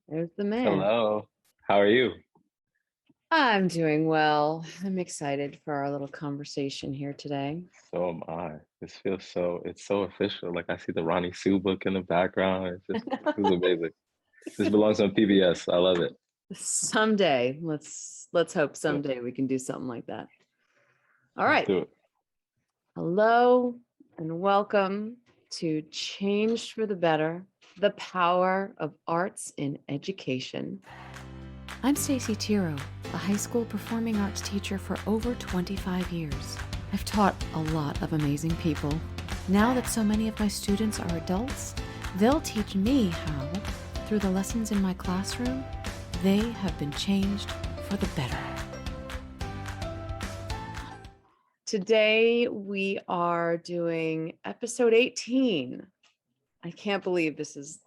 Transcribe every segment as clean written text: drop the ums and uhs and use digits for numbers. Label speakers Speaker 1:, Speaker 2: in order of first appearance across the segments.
Speaker 1: There's the man.
Speaker 2: Hello. How are you?
Speaker 1: I'm doing well. I'm excited for our little conversation here today.
Speaker 2: So am I. It's so official. Like I see the Ronnie Sue book in the background. This is amazing. This belongs on PBS. I love it.
Speaker 1: Someday, let's hope
Speaker 2: Yeah,
Speaker 1: someday we can do something like that. All
Speaker 2: let's
Speaker 1: right.
Speaker 2: do it.
Speaker 1: Hello and welcome to Change for the Better, the Power of Arts in Education. I'm Stacy Tiro, a high school performing arts teacher for over 25 years. I've taught a lot of amazing people. Now that so many of my students are adults, they'll teach me how, through the lessons in my classroom, they have been changed for the better. Today we are doing episode 18. I can't believe this is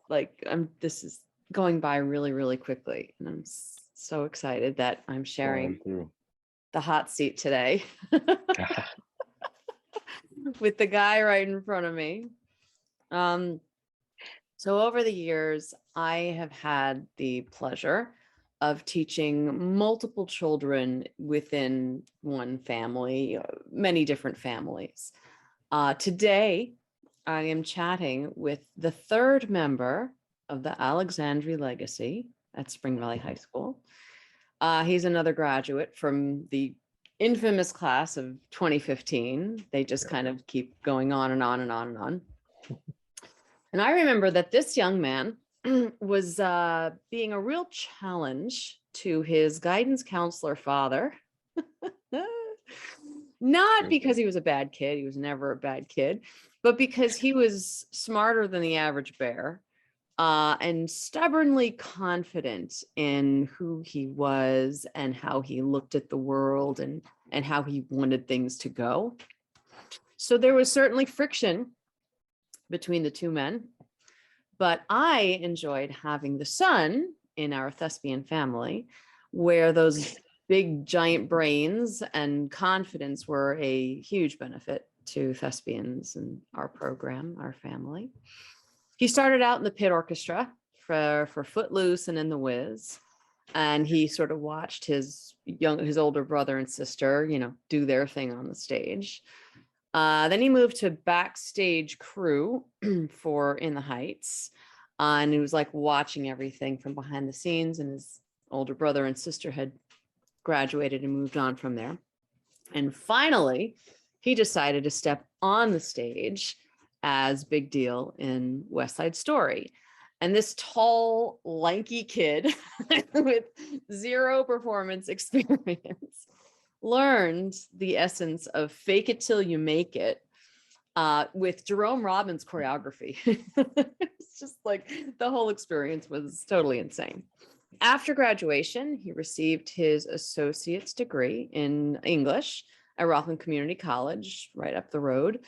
Speaker 1: going by really, really quickly. And I'm so excited that I'm
Speaker 2: Flying
Speaker 1: sharing
Speaker 2: through.
Speaker 1: the hot seat today with the guy right in front of me. So over the years, I have had the pleasure of teaching multiple children within one family, many different families. Today, I am chatting with the third member of the Alexandre legacy at Spring Valley High School. He's another graduate from the infamous class of 2015. They just kind of keep going on and on and on and on. And I remember that this young man was being a real challenge to his guidance counselor father. Not because he was a bad kid, he was never a bad kid, but because he was smarter than the average bear and stubbornly confident in who he was and how he looked at the world and how he wanted things to go. So there was certainly friction between the two men, but I enjoyed having the son in our Thespian family where those big giant brains and confidence were a huge benefit to Thespians and our program, our family. He started out in the pit orchestra for Footloose and In the Wiz. And he sort of watched his older brother and sister, do their thing on the stage. Then he moved to backstage crew for In the Heights. And he was like watching everything from behind the scenes, and his older brother and sister had graduated and moved on from there. And finally, he decided to step on the stage as Big Deal in West Side Story. And this tall, lanky kid with zero performance experience learned the essence of fake it till you make it with Jerome Robbins choreography. It's just like the whole experience was totally insane. After graduation, he received his associate's degree in English at Rockland Community College, right up the road.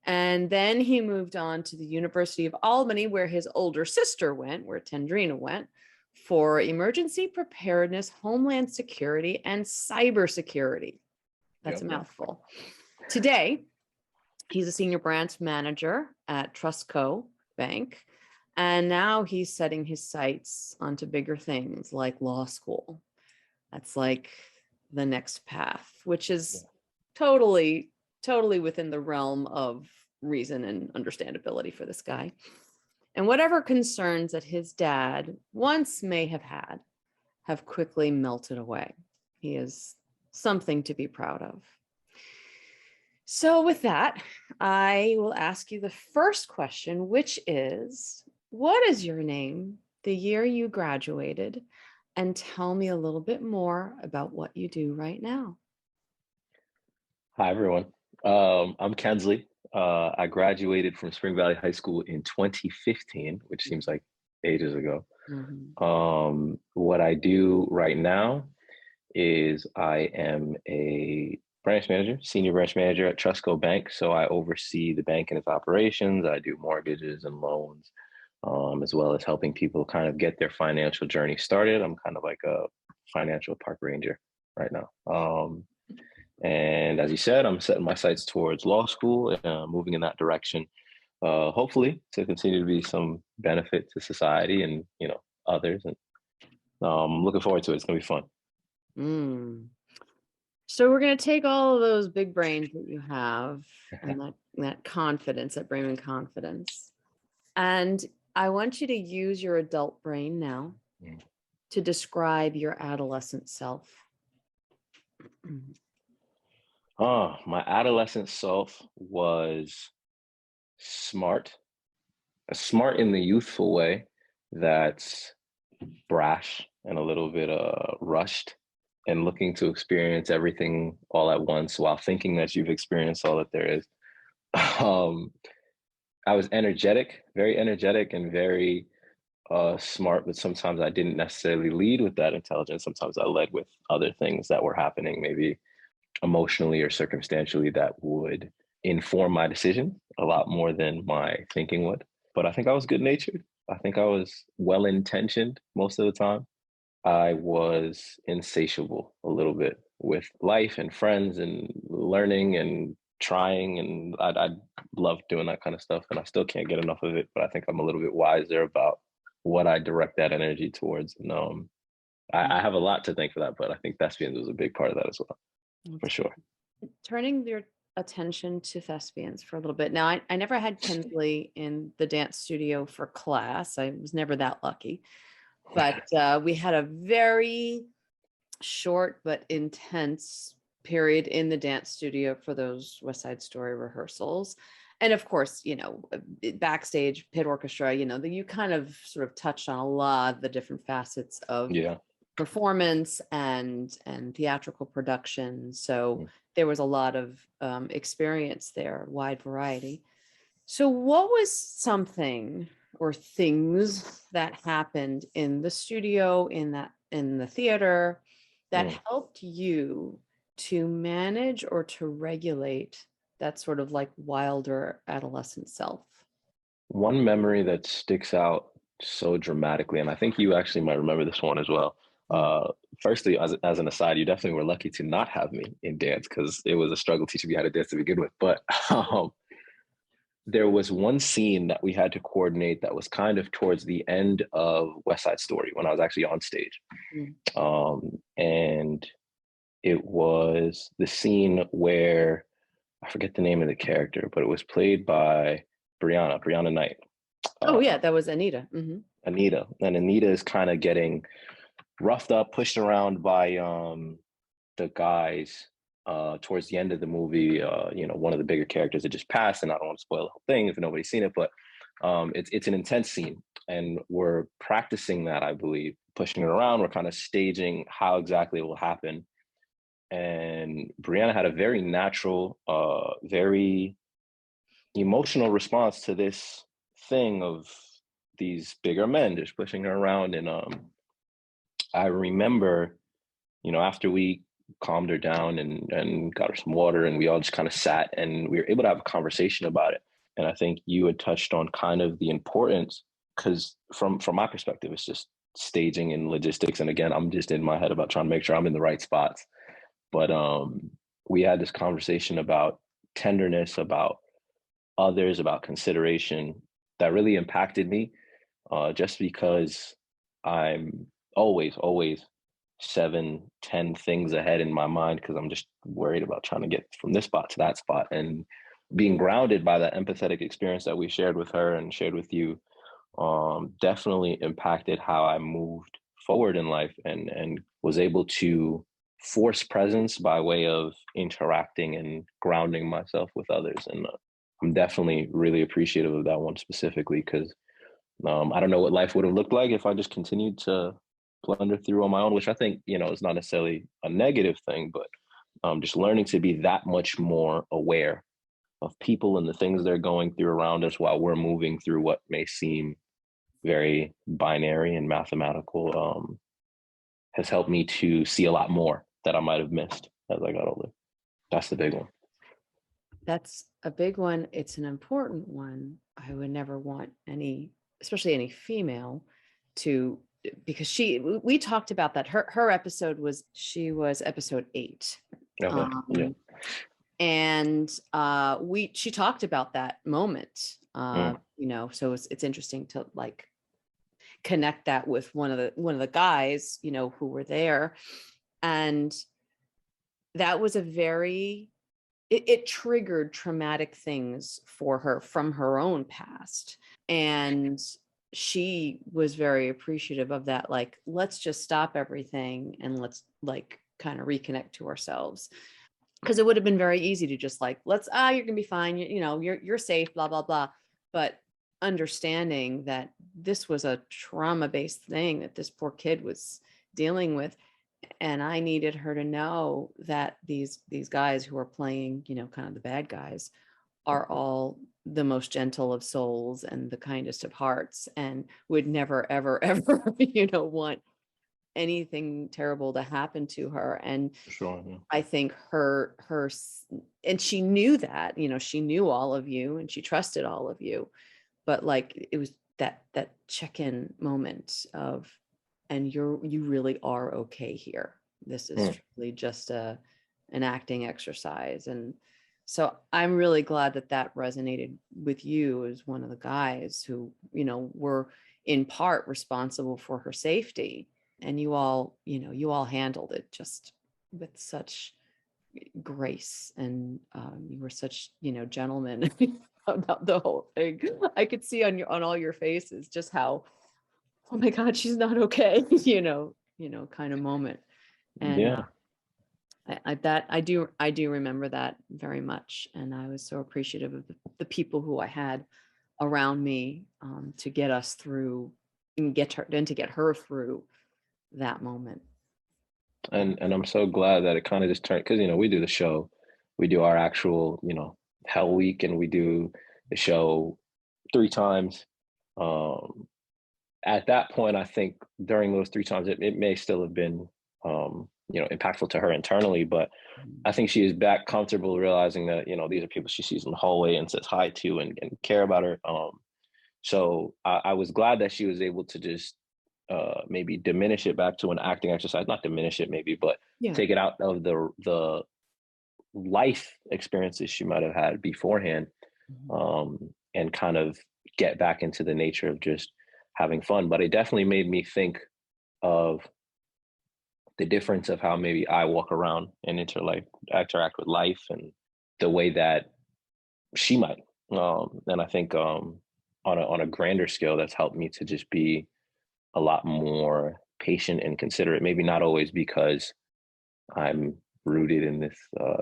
Speaker 1: And then he moved on to the University of Albany, where his older sister went, where Tendrina went, for emergency preparedness, homeland security, and cybersecurity. That's a mouthful. Today, he's a senior branch manager at Trustco Bank. And now he's setting his sights onto bigger things like law school. That's like the next path, which is totally within the realm of reason and understandability for this guy. And whatever concerns that his dad once may have had have quickly melted away. He is something to be proud of. So with that, I will ask you the first question, which is, what is your name, the year you graduated, and tell me a little bit more about what you do right now.
Speaker 2: Hi, everyone. I'm Kinsley. I graduated from Spring Valley High School in 2015, which seems like ages ago. What I do right now is I am a branch manager, senior branch manager at Trustco Bank. So I oversee the bank and its operations. I do mortgages and loans, as well as helping people kind of get their financial journey started. I'm kind of like a financial park ranger right now. And as you said, I'm setting my sights towards law school, moving in that direction, hopefully to continue to be some benefit to society and, others. And I'm looking forward to it. It's gonna be fun.
Speaker 1: Mm. So we're going to take all of those big brains that you have and that confidence, that brain and confidence. And I want you to use your adult brain now to describe your adolescent self.
Speaker 2: My adolescent self was smart, smart in the youthful way that's brash and a little bit rushed and looking to experience everything all at once while thinking that you've experienced all that there is. um, I was very energetic and very smart, but sometimes I didn't necessarily lead with that intelligence. Sometimes I led with other things that were happening, maybe emotionally or circumstantially, that would inform my decision a lot more than my thinking would. But I think I was good natured. I think I was well intentioned most of the time. I was insatiable a little bit with life and friends and learning and trying. And I love doing that kind of stuff. And I still can't get enough of it. But I think I'm a little bit wiser about what I direct that energy towards. And I have a lot to thank for that. But I think Thespians was a big part of that as well, for sure.
Speaker 1: Turning your attention to Thespians for a little bit. Now, I never had Kinsley in the dance studio for class. I was never that lucky. But we had a very short but intense period in the dance studio for those West Side Story rehearsals. And of course, backstage, pit orchestra, you kind of sort of touched on a lot of the different facets of performance and theatrical production. So there was a lot of experience there, wide variety. So what was something or things that happened in the studio, in the theater, that helped you to manage or to regulate that sort of like wilder adolescent self?
Speaker 2: One memory that sticks out so dramatically, and I think you actually might remember this one as well. Firstly, as an aside, you definitely were lucky to not have me in dance because it was a struggle teaching me how to dance to begin with. But there was one scene that we had to coordinate that was kind of towards the end of West Side Story when I was actually on stage. And it was the scene where I forget the name of the character, but it was played by Brianna Knight.
Speaker 1: Oh yeah, that was Anita.
Speaker 2: Anita. And Anita is kind of getting roughed up, pushed around by the guys towards the end of the movie. One of the bigger characters that just passed, and I don't want to spoil the whole thing if nobody's seen it, but it's an intense scene, and we're practicing that, I believe, pushing it around. We're kind of staging how exactly it will happen. And Brianna had a very natural, very emotional response to this thing of these bigger men just pushing her around. And I remember, after we calmed her down and got her some water, and we all just kind of sat and we were able to have a conversation about it. And I think you had touched on kind of the importance, because from my perspective, it's just staging and logistics. And again, I'm just in my head about trying to make sure I'm in the right spots. But we had this conversation about tenderness, about others, about consideration that really impacted me, just because I'm always 7, 10 things ahead in my mind because I'm just worried about trying to get from this spot to that spot. And being grounded by that empathetic experience that we shared with her and shared with you definitely impacted how I moved forward in life and was able to force presence by way of interacting and grounding myself with others. And I'm definitely really appreciative of that one specifically, because I don't know what life would have looked like if I just continued to plunder through on my own, which I think, is not necessarily a negative thing, but just learning to be that much more aware of people and the things they're going through around us while we're moving through what may seem very binary and mathematical has helped me to see a lot more that I might have missed as I got older. That's the big one.
Speaker 1: That's a big one. It's an important one. I would never want especially any female because we talked about that. Her episode was episode 8.
Speaker 2: Okay.
Speaker 1: And she talked about that moment, so it's interesting to connect that with one of the guys, you know, who were there. And that was it triggered traumatic things for her from her own past. And she was very appreciative of that. Like, let's just stop everything and let's like kind of reconnect to ourselves. Because it would have been very easy to just like, you're gonna be fine. You know, you're safe, blah, blah, blah. But understanding that this was a trauma-based thing that this poor kid was dealing with. And I needed her to know that these guys who are playing, you know, kind of the bad guys are all the most gentle of souls and the kindest of hearts, and would never, ever, ever, you know, want anything terrible to happen to her. And
Speaker 2: Sure, yeah.
Speaker 1: I think her, and she knew that, you know, she knew all of you and she trusted all of you, but like, it was that check-in moment of, and you really are okay here. This is truly just an acting exercise. And so I'm really glad that resonated with you as one of the guys who, you know, were in part responsible for her safety. And you all handled it just with such grace. And you were such, you know, gentlemen about the whole thing. I could see on all your faces just how, oh my God, she's not okay, you know, kind of moment. And
Speaker 2: Yeah.
Speaker 1: I do remember that very much. And I was so appreciative of the people who I had around me to get us through and to get her through that moment.
Speaker 2: And I'm so glad that it kind of just turned, because, you know, we do the show, we do our actual, you know, Hell Week, and we do the show 3 times. At that point, I think during those 3 times, it may still have been, you know, impactful to her internally, but I think she is back comfortable realizing that, you know, these are people she sees in the hallway and says hi to and care about her. So I was glad that she was able to just maybe diminish it back to an acting exercise, not diminish it maybe, but take it out of the life experiences she might have had beforehand, and kind of get back into the nature of just having fun. But it definitely made me think of the difference of how maybe I walk around and interact with life, and the way that she might. And I think on a grander scale, that's helped me to just be a lot more patient and considerate. Maybe not always because I'm rooted in this,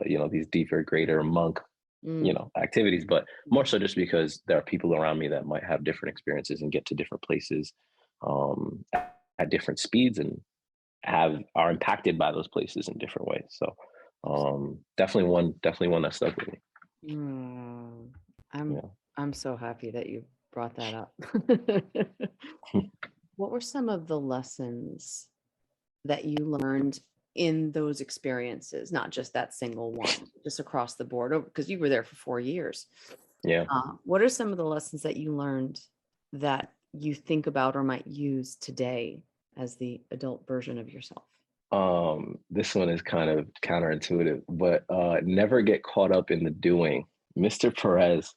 Speaker 2: you know, these deeper, greater monk, you know, activities, but more so just because there are people around me that might have different experiences and get to different places at different speeds, and are impacted by those places in different ways. So definitely one that stuck with me.
Speaker 1: I'm so happy that you brought that up. What were some of the lessons that you learned in those experiences, not just that single one, just across the board, because you were there for 4 years?
Speaker 2: Yeah.
Speaker 1: What are some of the lessons that you learned that you think about or might use today as the adult version of yourself?
Speaker 2: This one is kind of counterintuitive, but never get caught up in the doing. Mr. Perez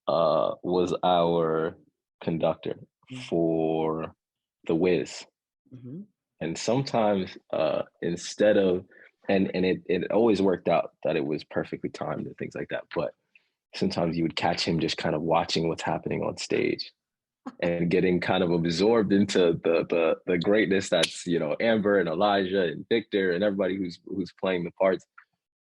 Speaker 2: was our conductor for The Wiz. And sometimes instead of, and it always worked out that it was perfectly timed and things like that, but sometimes you would catch him just kind of watching what's happening on stage and getting kind of absorbed into the greatness that's, you know, Amber and Elijah and Victor and everybody who's playing the parts.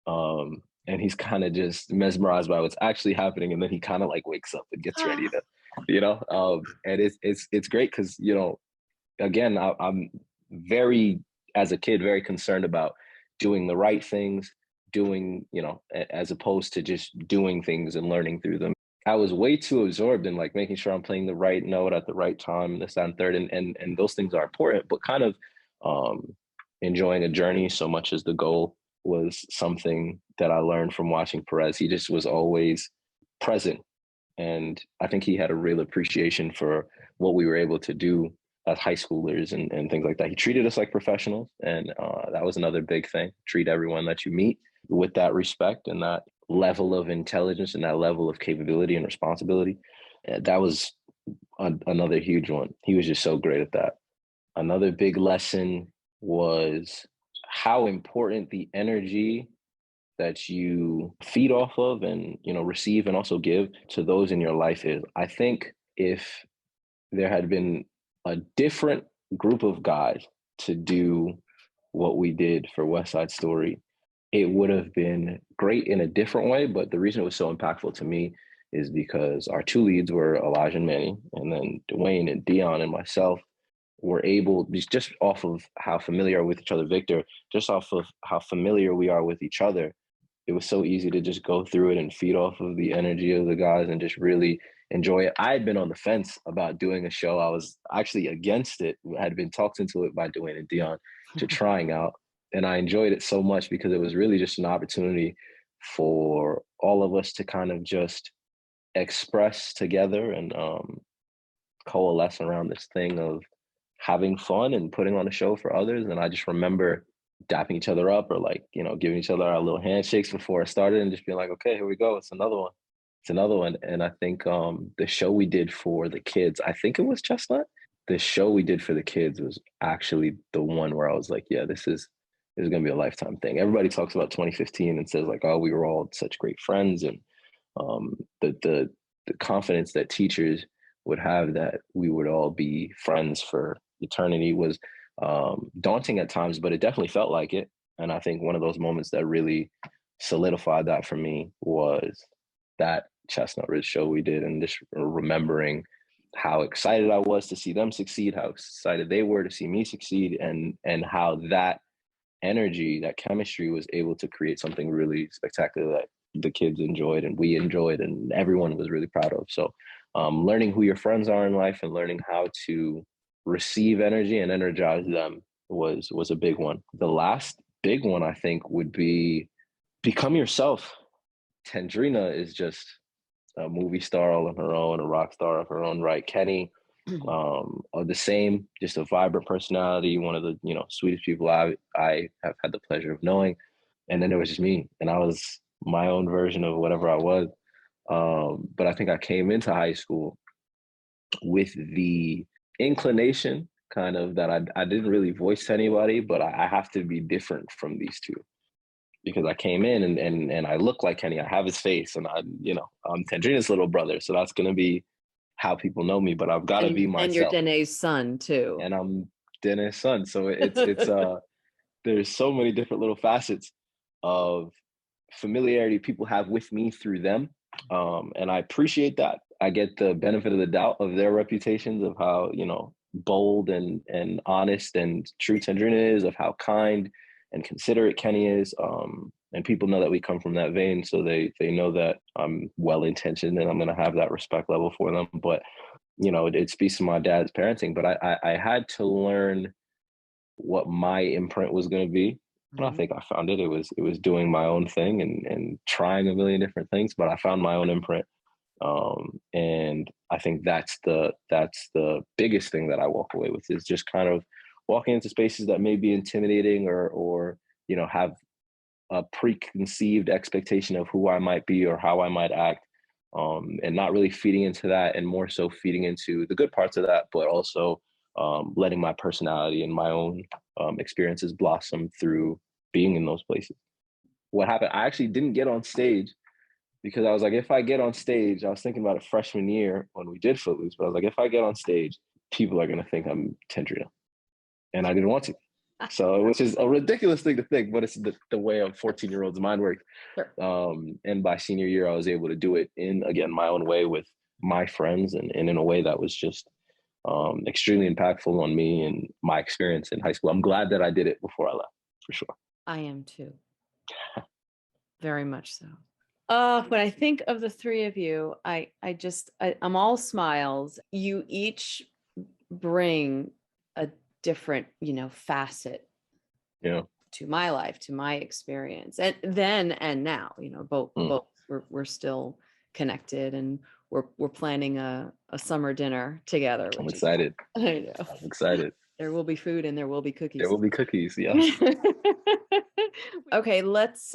Speaker 2: And he's kind of just mesmerized by what's actually happening, and then he kind of like wakes up and gets ready to, you know, and it's great because, you know, again, I'm very, as a kid, very concerned about doing the right things, you know, as opposed to just doing things and learning through them. I was way too absorbed in like making sure I'm playing the right note at the right time, this, that, and third, and those things are important, but kind of enjoying a journey so much as the goal was something that I learned from watching Perez. He just was always present, and I think he had a real appreciation for what we were able to do as high schoolers and things like that. He treated us like professionals, and that was another big thing. Treat everyone that you meet with that respect and that level of intelligence and that level of capability and responsibility. That was another huge one. He was just so great at that. Another big lesson was how important the energy that you feed off of and, receive and also give to those in your life is. I think if there had been a different group of guys to do what we did for West Side Story, it would have been great in a different way. But the reason it was so impactful to me is because our two leads were Elijah and Manny, and then Dwayne and Dion and myself were able, just off of how familiar with each other, Victor, just off of how familiar we are with each other, it was so easy to just go through it and feed off of the energy of the guys and just really enjoy it. I had been on the fence about doing a show. I was actually against it. I had been talked into it by Dwayne and Dion to trying out. And I enjoyed it so much because it was really just an opportunity for all of us to kind of just express together and coalesce around this thing of having fun and putting on a show for others. And I just remember dapping each other up or giving each other our little handshakes before it started and just being like, okay, here we go. It's another one. It's another one. And I think the show we did for the kids, I think it was Chestnut. The show we did for the kids was actually the one where I was like, yeah, this is going to be a lifetime thing. Everybody talks about 2015 and says like, oh, we were all such great friends. And the confidence that teachers would have that we would all be friends for eternity was daunting at times, but it definitely felt like it. And I think one of those moments that really solidified that for me was that Chestnut Ridge show we did, and just remembering how excited I was to see them succeed, how excited they were to see me succeed, and how that energy, that chemistry was able to create something really spectacular that the kids enjoyed and we enjoyed and everyone was really proud of. So learning who your friends are in life and learning how to receive energy and energize them was a big one. The last big one, I think, would be become yourself. Tendrina is just a movie star all on her own, a rock star of her own right. Kenny, are the same, just a vibrant personality, one of the sweetest people I have had the pleasure of knowing. And then there was just me, and I was my own version of whatever I was. But I think I came into high school with the inclination kind of that I didn't really voice to anybody, but I have to be different from these two because I came in and I look like Kenny. I have his face, and I'm Tendrina's little brother, so that's gonna be how people know me. But I've got to be myself.
Speaker 1: And you're Danae's son too.
Speaker 2: And I'm Danae's son, so it's there's so many different little facets of familiarity people have with me through them, and I appreciate that. I get the benefit of the doubt of their reputations of how bold and honest and true Tendrina is, of how kind and considerate Kenny is, and people know that we come from that vein, so they know that I'm well intentioned and I'm going to have that respect level for them. But it speaks to my dad's parenting. But I had to learn what my imprint was going to be. And I think I found it. It was doing my own thing and trying a million different things, but I found my own imprint. And I think that's the biggest thing that I walk away with, is just kind of walking into spaces that may be intimidating or have a preconceived expectation of who I might be or how I might act, and not really feeding into that, and more so feeding into the good parts of that, but also letting my personality and my own experiences blossom through being in those places. What happened, I actually didn't get on stage because I was like, if I get on stage, I was thinking about it freshman year when we did Footloose, but I was like, if I get on stage, people are going to think I'm Tendrina. And I didn't want to. So, which is a ridiculous thing to think, but it's the way a 14-year-old's mind works. Sure. And by senior year, I was able to do it in, again, my own way with my friends and in a way that was just extremely impactful on me and my experience in high school. I'm glad that I did it before I left, for sure.
Speaker 1: I am too. Very much so. When I think of the three of you, I'm all smiles. You each bring a different, facet to my life, to my experience. And then and now, both we're still connected, and we're planning a summer dinner together.
Speaker 2: I'm excited.
Speaker 1: I know.
Speaker 2: I'm excited.
Speaker 1: There will be food and there will be cookies.
Speaker 2: There will be cookies, yeah.
Speaker 1: Okay, let's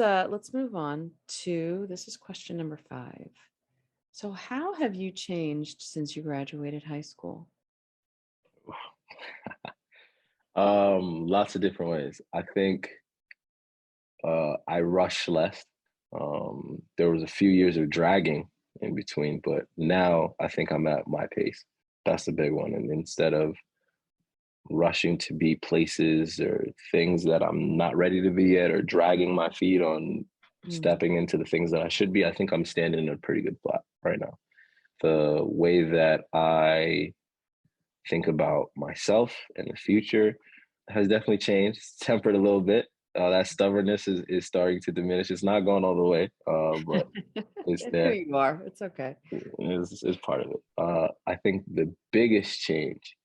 Speaker 1: move on to, this is question number 5. So how have you changed since you graduated high school?
Speaker 2: Lots of different ways. I think I rush less. There was a few years of dragging in between, but now I think I'm at my pace. That's the big one. And instead of rushing to be places or things that I'm not ready to be yet, or dragging my feet on
Speaker 1: Mm.
Speaker 2: stepping into the things that I should be, I think I'm standing in a pretty good spot right now. The way that I think about myself and the future has definitely changed. It's tempered a little bit. That stubbornness is starting to diminish. It's not going all the way, but it's
Speaker 1: It's who
Speaker 2: there.
Speaker 1: you are. It's okay.
Speaker 2: Is part of it. I think the biggest change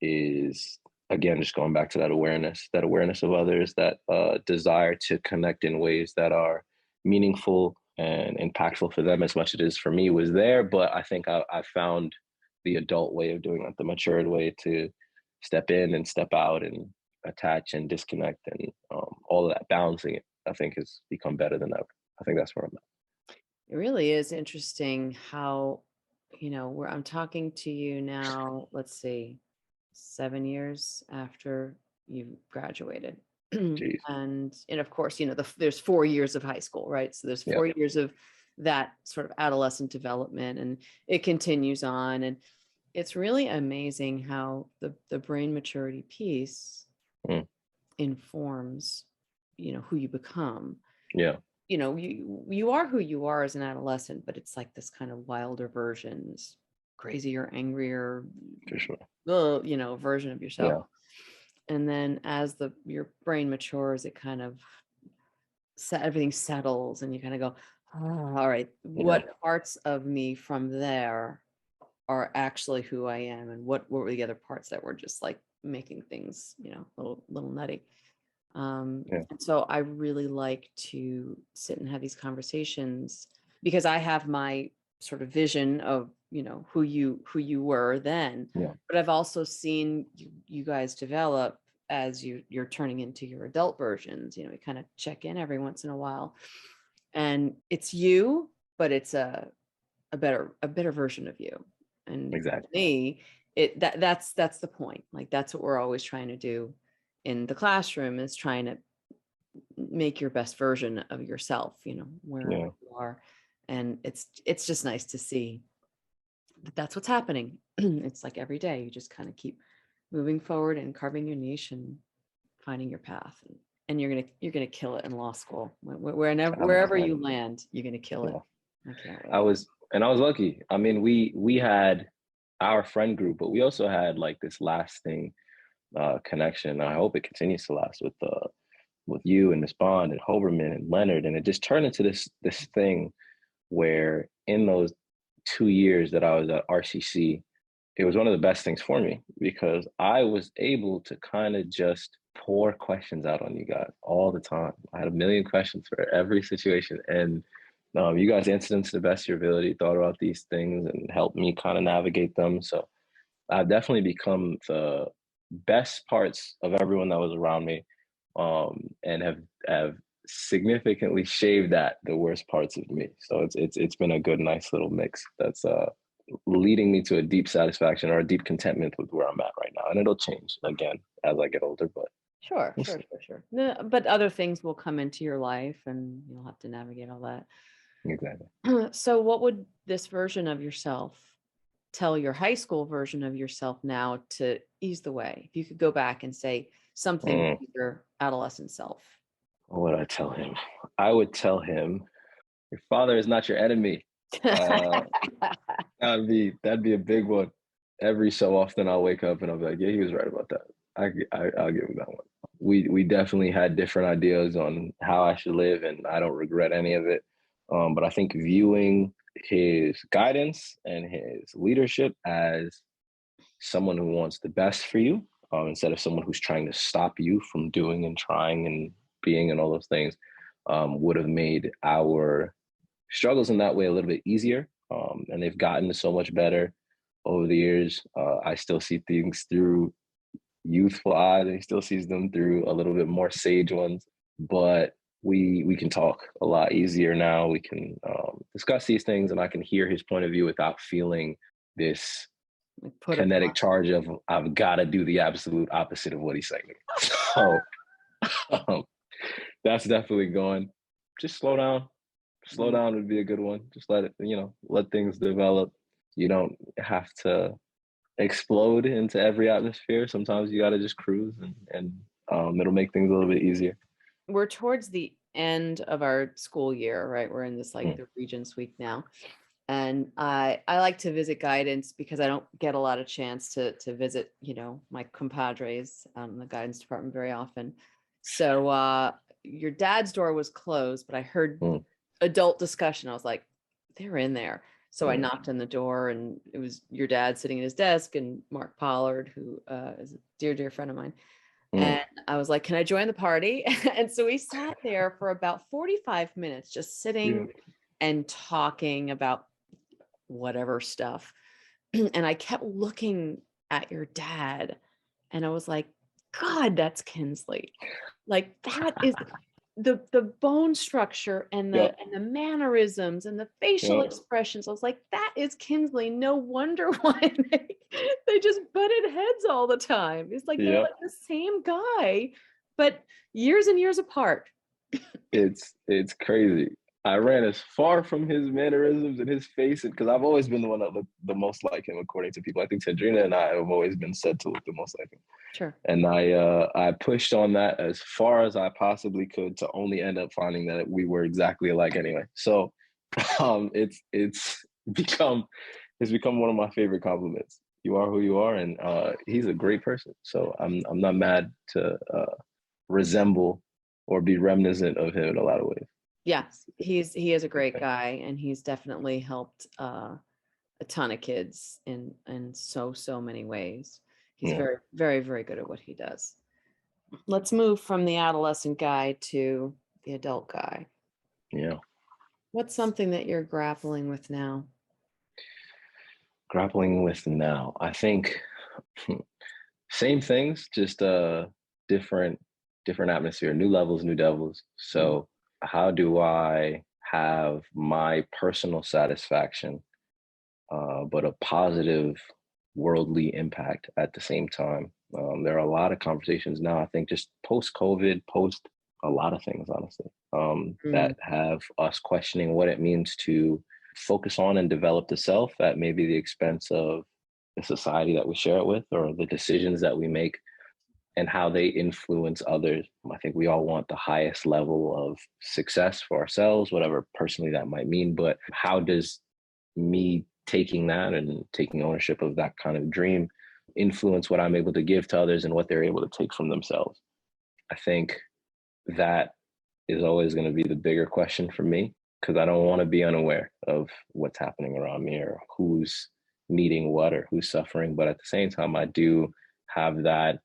Speaker 2: is, again, just going back to that awareness of others, that desire to connect in ways that are meaningful and impactful for them as much as it is for me was there. But I think I found the adult way of doing it, the matured way to step in and step out and attach and disconnect, and all of that, balancing it, I think has become better than ever. I think that's where I'm
Speaker 1: It really is interesting how, where I'm talking to you now, let's see, 7 years after you graduated.
Speaker 2: at. Jeez.
Speaker 1: And of course, there's 4 years of high school, right? So there's
Speaker 2: Yeah.
Speaker 1: 4 years of that sort of adolescent development, and it continues on. And it's really amazing how the brain maturity piece
Speaker 2: Mm.
Speaker 1: informs, who you become.
Speaker 2: Yeah.
Speaker 1: You are who you are as an adolescent, but it's like this kind of wilder versions, crazier, angrier,
Speaker 2: For sure.
Speaker 1: version of yourself.
Speaker 2: Yeah.
Speaker 1: And then as your brain matures, it kind of everything settles, and you kind of go, "Oh, all right,
Speaker 2: Yeah.
Speaker 1: what parts of me from there are actually who I am, and what were the other parts that were just like making things, little nutty."
Speaker 2: Yeah.
Speaker 1: And so I really like to sit and have these conversations, because I have my sort of vision of, who you were then,
Speaker 2: Yeah.
Speaker 1: but I've also seen you guys develop as you're turning into your adult versions. We kind of check in every once in a while, and it's you, but it's a better version of you. And for
Speaker 2: Exactly.
Speaker 1: me, that's the point. Like, that's what we're always trying to do in the classroom, is trying to make your best version of yourself, wherever
Speaker 2: Yeah.
Speaker 1: you are. And it's just nice to see that that's what's happening. It's like every day you just kind of keep moving forward and carving your niche and finding your path. And you're gonna kill it in law school.
Speaker 2: I'm
Speaker 1: Wherever you
Speaker 2: excited.
Speaker 1: land, you're gonna kill it.
Speaker 2: Yeah.
Speaker 1: I can't
Speaker 2: I
Speaker 1: wait.
Speaker 2: was and I was lucky. I mean, we had our friend group, but we also had like this lasting connection. I hope it continues to last with you and Miss Bond and Hoberman and Leonard. And it just turned into this thing where in those 2 years that I was at RCC, it was one of the best things for me because I was able to kind of just pour questions out on you guys all the time. I had a million questions for every situation, and you guys answered them to the best of your ability, thought about these things, and helped me kind of navigate them. So I've definitely become the best parts of everyone that was around me, and have significantly shaved at the worst parts of me. So it's been a good, nice little mix that's leading me to a deep satisfaction or a deep contentment with where I'm at right now. And it'll change again as I get older, but
Speaker 1: Sure,
Speaker 2: we'll
Speaker 1: sure,
Speaker 2: see.
Speaker 1: sure, sure. No, but other things will come into your life, and you'll have to navigate all that.
Speaker 2: Exactly.
Speaker 1: So what would this version of yourself tell your high school version of yourself now to ease the way? If you could go back and say something
Speaker 2: Mm,
Speaker 1: to your adolescent self.
Speaker 2: what would I tell him? I would tell him, your father is not your enemy. Uh, that'd be a big one. Every so often, I'll wake up and I'll be like, "Yeah, he was right about that." I'll give him that one. We definitely had different ideas on how I should live, and I don't regret any of it. But I think viewing his guidance and his leadership as someone who wants the best for you, instead of someone who's trying to stop you from doing and trying and being and all those things, would have made our struggles in that way a little bit easier. And they've gotten so much better over the years. I still see things through youthful eyes, and he still sees them through a little bit more sage ones. But we can talk a lot easier now. We can discuss these things, and I can hear his point of view without feeling this
Speaker 1: Like put
Speaker 2: kinetic
Speaker 1: upon.
Speaker 2: charge of I've got to do the absolute opposite of what he's saying. So um, that's definitely going. Just slow down. Slow down would be a good one. Just let it, let things develop. You don't have to explode into every atmosphere. Sometimes you got to just cruise, and it'll make things a little bit easier.
Speaker 1: We're towards the end of our school year, right? We're in this like the Regents Week now. And I like to visit guidance because I don't get a lot of chance to visit, my compadres in the guidance department very often. So your dad's door was closed, but I heard adult discussion. I was like, they're in there. So I knocked on the door, and it was your dad sitting at his desk and Mark Pollard, who is a dear, dear friend of mine. And I was like, can I join the party? And so we sat there for about 45 minutes, just sitting and talking about whatever stuff. And I kept looking at your dad, and I was like, God, that's Kinsley. Like, that is the bone structure and the mannerisms and the facial expressions. I was like, that is Kinsley. No wonder why they just butted heads all the time. It's like they're like the same guy, but years and years apart.
Speaker 2: It's crazy. I ran as far from his mannerisms and his face, because I've always been the one that looked the most like him, according to people. I think Tendrina and I have always been said to look the most like him.
Speaker 1: Sure.
Speaker 2: And I pushed on that as far as I possibly could to only end up finding that we were exactly alike anyway. So it's become one of my favorite compliments. You are who you are, and he's a great person. So I'm not mad to resemble or be reminiscent of him in a lot of ways.
Speaker 1: Yes, he is a great guy, and he's definitely helped a ton of kids in so many ways. He's very, very, very good at what he does. Let's move from the adolescent guy to the adult guy.
Speaker 2: Yeah.
Speaker 1: What's something that you're grappling with now?
Speaker 2: Grappling with now, I think same things, just different atmosphere, new levels, new devils. So how do I have my personal satisfaction, but a positive worldly impact at the same time? There are a lot of conversations now, I think, just post-COVID, post a lot of things, honestly, that have us questioning what it means to focus on and develop the self at maybe the expense of the society that we share it with, or the decisions that we make and how they influence others. I think we all want the highest level of success for ourselves, whatever personally that might mean. But how does me taking that and taking ownership of that kind of dream influence what I'm able to give to others and what they're able to take from themselves? I think that is always going to be the bigger question for me, because I don't want to be unaware of what's happening around me or who's needing what or who's suffering. But at the same time, I do have that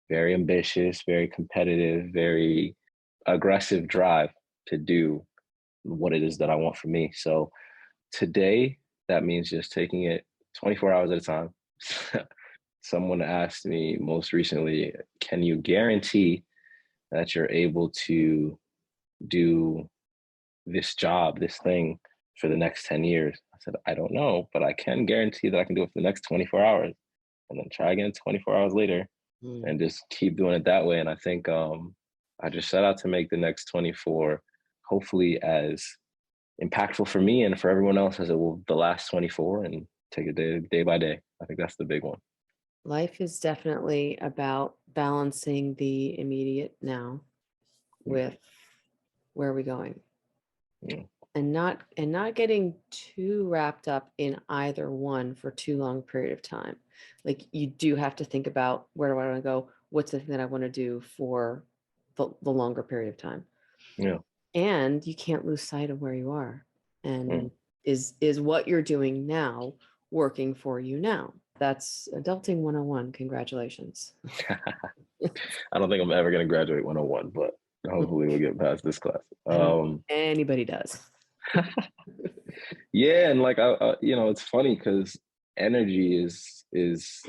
Speaker 2: very ambitious, very competitive, very aggressive drive to do what it is that I want for me. So today, that means just taking it 24 hours at a time. Someone asked me most recently, can you guarantee that you're able to do this job, this thing for the next 10 years? I said, I don't know, but I can guarantee that I can do it for the next 24 hours, and then try again 24 hours later and just keep doing it that way. And I think I just set out to make the next 24 hopefully as impactful for me and for everyone else as it will the last 24, and take it day by day. I think that's the big one.
Speaker 1: Life is definitely about balancing the immediate now with where are we going, and not getting too wrapped up in either one for too long a period of time. Like, you do have to think about, where do I want to go? What's the thing that I want to do for the longer period of time?
Speaker 2: Yeah.
Speaker 1: And you can't lose sight of where you are. And is what you're doing now working for you now? That's adulting 101. Congratulations.
Speaker 2: I don't think I'm ever going to graduate 101, but hopefully we'll get past this class.
Speaker 1: Anybody does.
Speaker 2: Yeah, and like it's funny because energy is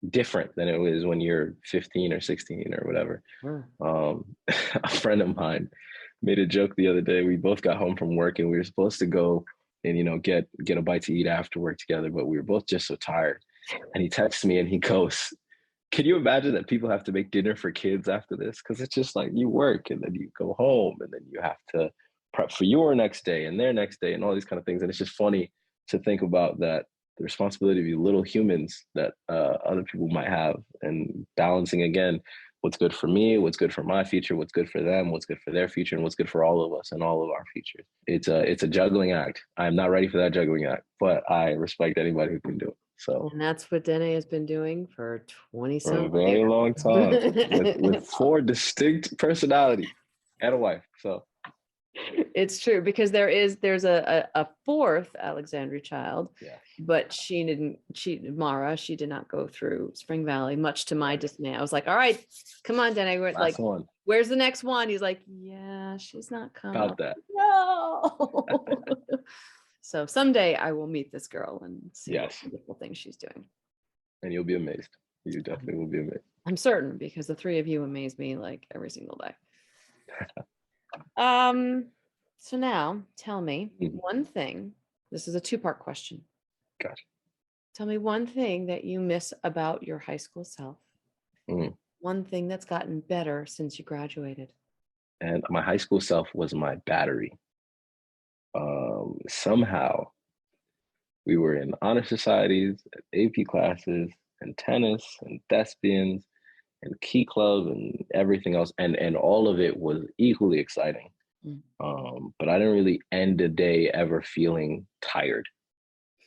Speaker 2: different than it is when you're 15 or 16 or whatever.
Speaker 1: Sure.
Speaker 2: A friend of mine made a joke the other day. We both got home from work and we were supposed to go and, get a bite to eat after work together, but we were both just so tired. And he texts me and he goes, can you imagine that people have to make dinner for kids after this? Because it's just like you work and then you go home and then you have to prep for your next day and their next day and all these kind of things. And it's just funny to think about that, the responsibility of you little humans that other people might have, and balancing again what's good for me, what's good for my future, what's good for them, what's good for their future, and what's good for all of us and all of our futures. It's a juggling act. I'm not ready for that juggling act, but I respect anybody who can do it. So,
Speaker 1: and that's what Dene has been doing for 20
Speaker 2: for a
Speaker 1: some
Speaker 2: very
Speaker 1: years.
Speaker 2: long time with 4 distinct personalities and a wife. So
Speaker 1: it's true, because there's a fourth Alexandre child,
Speaker 2: yeah,
Speaker 1: but Mara, she did not go through Spring Valley, much to my dismay. I was like, all right, come on, Dene. We're like,
Speaker 2: one.
Speaker 1: Where's the next one? He's like, yeah, she's not coming.
Speaker 2: About that.
Speaker 1: No. So someday I will meet this girl and see
Speaker 2: Yes.
Speaker 1: what wonderful things she's doing.
Speaker 2: And you'll be amazed. You definitely will be amazed.
Speaker 1: I'm certain, because the three of you amaze me like every single day. So now tell me one thing. This is a 2-part question.
Speaker 2: Gotcha.
Speaker 1: Tell me one thing that you miss about your high school self. One thing that's gotten better since you graduated.
Speaker 2: And my high school self was my battery. Somehow we were in honor societies, AP classes, and tennis, and Thespians, and Key Club, and everything else, and all of it was equally exciting. But I didn't really end a day ever feeling tired.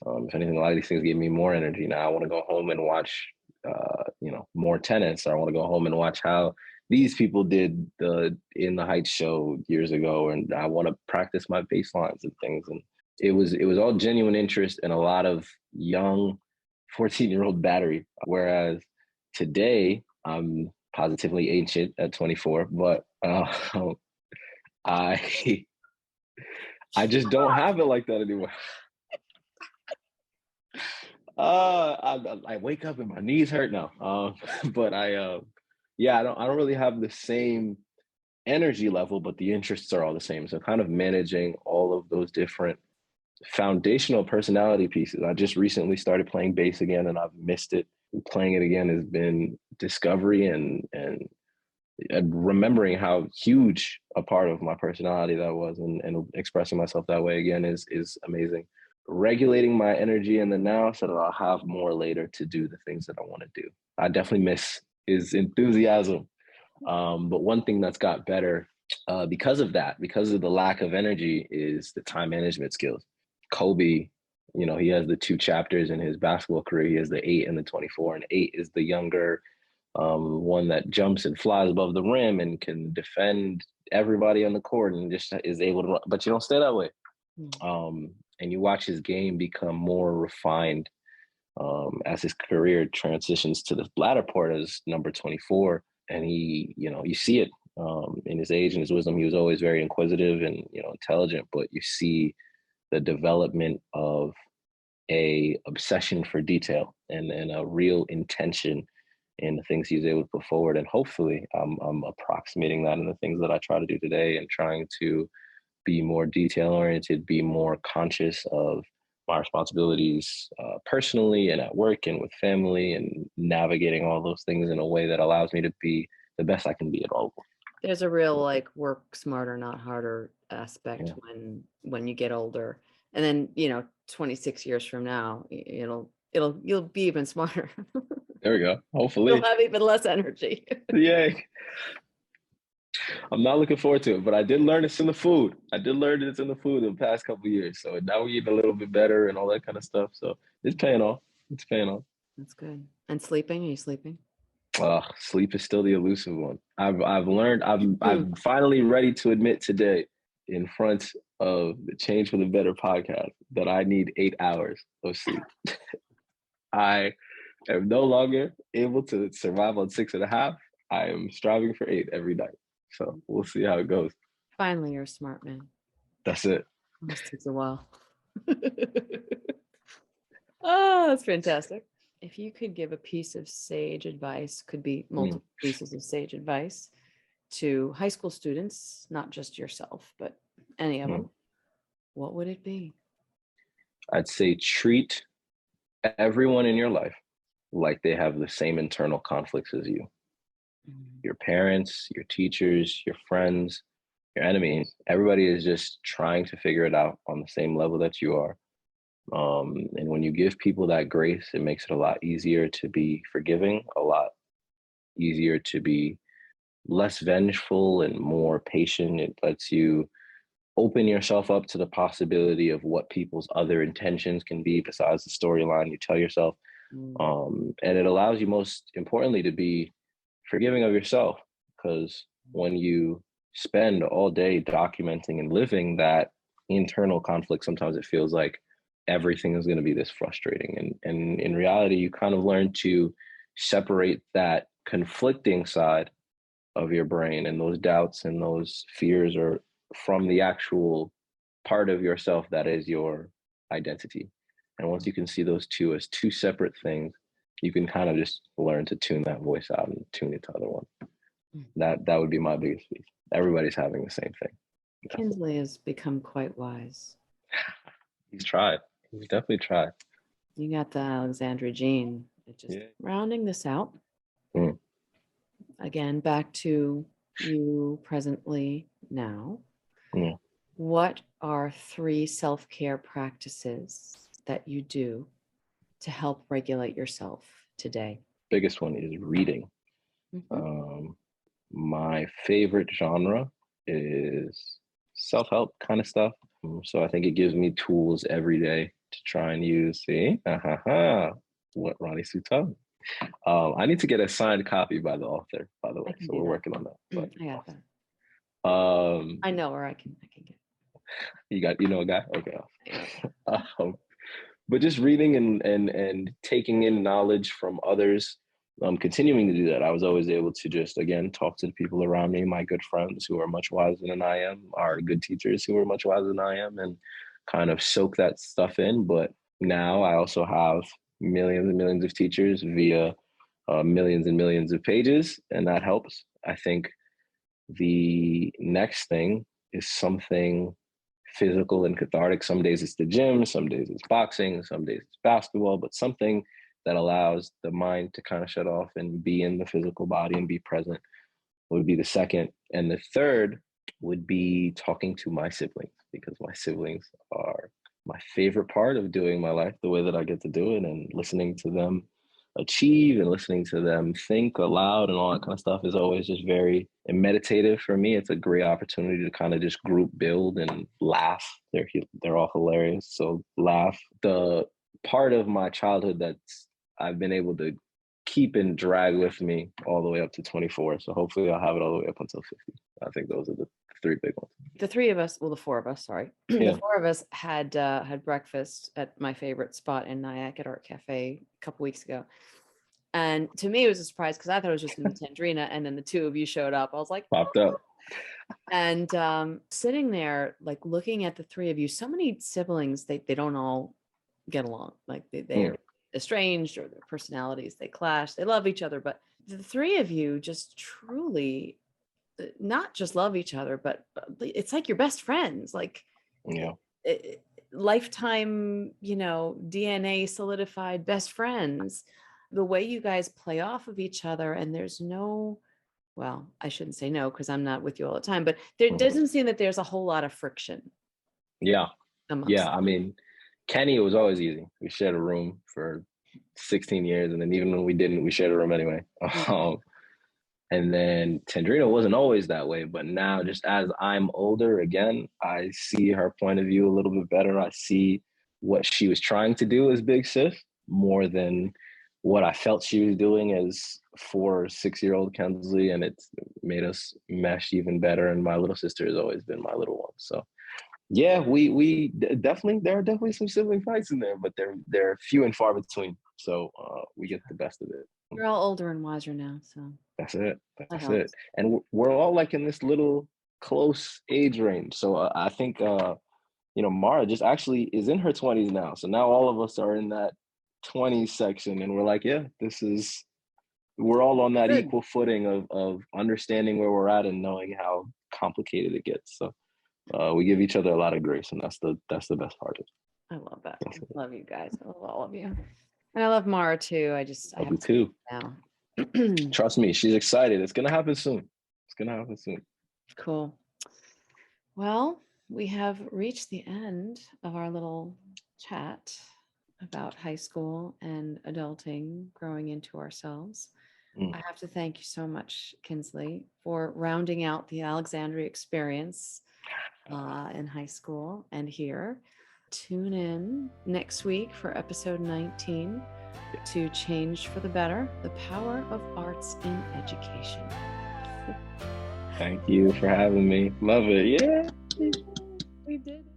Speaker 2: If anything, a lot of these things give me more energy. Now I want to go home and watch, more tennis. Or I want to go home and watch how these people did the In the Heights show years ago, and I want to practice my bass lines and things. And it was all genuine interest and a lot of young 14-year-old battery. Whereas today I'm positively ancient at 24, but I just don't have it like that anymore. I wake up and my knees hurt now. But I don't really have the same energy level, but the interests are all the same. So kind of managing all of those different foundational personality pieces. I just recently started playing bass again and I've missed it. Playing it again has been discovery and remembering how huge a part of my personality that was, and expressing myself that way again is amazing. Regulating my energy in the now so that I'll have more later to do the things that I want to do. I definitely miss his enthusiasm. But one thing that's got better because of the lack of energy, is the time management skills. Kobe, he has the 2 chapters in his basketball career. He has the 8 and the 24, and 8 is the younger one that jumps and flies above the rim and can defend everybody on the court and just is able to run, but you don't stay that way. And you watch his game become more refined as his career transitions to the latter part as number 24. And he, you see it in his age and his wisdom. He was always very inquisitive and, intelligent, but you see the development of a obsession for detail and a real intention in the things he's able to put forward. And hopefully I'm approximating that in the things that I try to do today, and trying to be more detail oriented, be more conscious of my responsibilities personally and at work and with family, and navigating all those things in a way that allows me to be the best I can be at all of them.
Speaker 1: There's a real work smarter, not harder aspect when you get older. And then, 26 years from now, you'll be even smarter.
Speaker 2: There we go. Hopefully.
Speaker 1: You'll have even less energy.
Speaker 2: Yay. I'm not looking forward to it, but I did learn it's in the food. The past couple of years. So now we eat a little bit better and all that kind of stuff. So it's paying off.
Speaker 1: That's good. And sleeping? Are you sleeping?
Speaker 2: Sleep is still the elusive one. I've learned, I'm finally ready to admit today in front of the Change for the Better podcast that I need 8 hours of sleep. I am no longer able to survive on 6.5. I am striving for 8 every night. So we'll see how it goes.
Speaker 1: Finally, you're a smart man.
Speaker 2: That's it.
Speaker 1: This takes a while. Oh, that's fantastic. If you could give a piece of sage advice, could be multiple pieces of sage advice, to high school students, not just yourself, but any of them, what would it be?
Speaker 2: I'd say treat everyone in your life like they have the same internal conflicts as you. Your parents, your teachers, your friends, your enemies, everybody is just trying to figure it out on the same level that you are. And when you give people that grace, it makes it a lot easier to be forgiving, a lot easier to be less vengeful and more patient. It lets you open yourself up to the possibility of what people's other intentions can be besides the storyline you tell yourself. And it allows you, most importantly, to be forgiving of yourself, because when you spend all day documenting and living that internal conflict, sometimes it feels like everything is going to be this frustrating. And in reality, you kind of learn to separate that conflicting side of your brain and those doubts and those fears are from the actual part of yourself that is your identity. And once you can see those two as two separate things, you can kind of just learn to tune that voice out and tune it to other one. That would be my biggest piece. Everybody's having the same thing.
Speaker 1: Kinsley has become quite wise.
Speaker 2: He's tried. He's definitely tried.
Speaker 1: You got the Alexandre gene. Rounding this out. Again, back to you presently now. What are 3 self-care practices that you do to help regulate yourself today?
Speaker 2: Biggest one is reading. My favorite genre is self-help kind of stuff. So I think it gives me tools every day to try and use. See, what Ronnie Sue told me. I need to get a signed copy by the author, by the way. So we're working on that. But,
Speaker 1: I got that. I know where I can get.
Speaker 2: You know a guy? Okay. But just reading and taking in knowledge from others, continuing to do that. I was always able to just, again, talk to the people around me, my good friends who are much wiser than I am, our good teachers who are much wiser than I am, and kind of soak that stuff in. But now I also have millions and millions of teachers via millions and millions of pages, and that helps. I think the next thing is something physical and cathartic. Some days it's the gym, some days it's boxing, some days it's basketball, but something that allows the mind to kind of shut off and be in the physical body and be present would be the second. And the third would be talking to my siblings, because my siblings are my favorite part of doing my life the way that I get to do it, and listening to them achieve and listening to them think aloud and all that kind of stuff is always just very meditative for me. It's a great opportunity to kind of just group build and laugh. They're all hilarious. So laugh. The part of my childhood that's I've been able to keep and drag with me all the way up to 24. So hopefully I'll have it all the way up until 50. I think those are the 3 big ones.
Speaker 1: The 3 of us, well, the 4 of us, sorry. The 4 of us had breakfast at my favorite spot in Nyack at Art Cafe a couple weeks ago. And to me, it was a surprise because I thought it was just in the Tendrina, and then the 2 of you showed up. I was like,
Speaker 2: popped up.
Speaker 1: And sitting there, like looking at the 3 of you, so many siblings, they don't all get along. Like they're estranged, or their personalities, they clash. They love each other, but the 3 of you just truly not just love each other, but it's like your best friends, like lifetime, DNA solidified best friends. The way you guys play off of each other, and there's no, well, I shouldn't say no because I'm not with you all the time, but there doesn't seem that there's a whole lot of friction. I mean, Kenny, it was always easy. We shared a room for 16 years, and then even when we didn't, we shared a room anyway. And then Tendrina wasn't always that way, but now, just as I'm older, again, I see her point of view a little bit better. I see what she was trying to do as Big Sis more than what I felt she was doing as 4 or 6-year-old Kinsley, and it's made us mesh even better. And my little sister has always been my little one. So yeah, we definitely, there are definitely some sibling fights in there, but they're few and far between. So we get the best of it. You're all older and wiser now, so
Speaker 2: that's it. That's it. And we're all like in this little close age range. So I think Mara just actually is in her 20s now. So now all of us are in that 20s section, and we're like, yeah, this is we're all on that
Speaker 1: Good.
Speaker 2: equal footing of understanding where we're at and knowing how complicated it gets. So we give each other a lot of grace, and that's the best part of it.
Speaker 1: I love that. I love you guys. I love all of you. And I love Mara too. I
Speaker 2: Love you
Speaker 1: have to
Speaker 2: too.
Speaker 1: now.
Speaker 2: Trust me, she's excited. It's gonna happen soon. It's gonna happen soon.
Speaker 1: Cool. Well, we have reached the end of our little chat about high school and adulting, growing into ourselves. I have to thank you so much, Kinsley, for rounding out the Alexandria experience in high school and here. Tune in next week for episode 19 to Change for the Better, the Power of Arts in Education.
Speaker 2: Thank you for having me. Love it. Yeah.
Speaker 1: We did it.